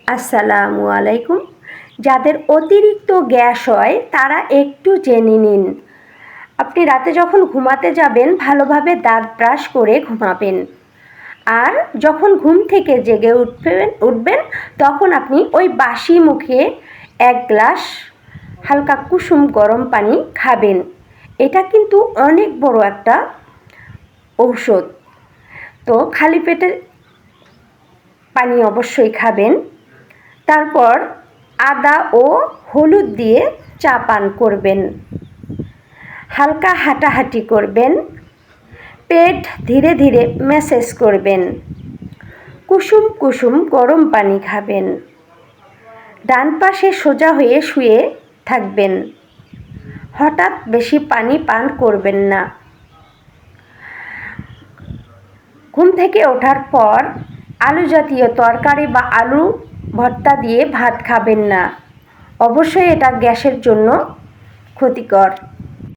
আসসালামু আলাইকুম। যাদের অতিরিক্ত গ্যাস হয় তারা একটু জেনে নিন। আপনি রাতে যখন ঘুমাতে যাবেন ভালোভাবে দাঁত ব্রাশ করে ঘুমাবেন। আর যখন ঘুম থেকে জেগে উঠবেন তখন আপনি ওই বাসি মুখে 1 গ্লাস হালকা কুসুম গরম পানি খাবেন। এটা কিন্তু অনেক বড় একটা ঔষধ। তো খালি পেটে পানি অবশ্যই খাবেন। তারপর আদা ও হলুদ দিয়ে চা পান করবেন। হালকা হাঁটাহাঁটি করবেন। পেট ধীরে ধীরে ম্যাসাজ করবেন। কুসুম কুসুম গরম পানি খাবেন। ডান পাশে সোজা হয়ে শুয়ে থাকবেন। হঠাৎ বেশি পানি পান করবেন না। ঘুম থেকে ওঠার পর আলু জাতীয় তরকারি বা আলু ভর্তা দিয়ে ভাত খাবেন না। অবশ্যই এটা গ্যাসের জন্য ক্ষতিকর।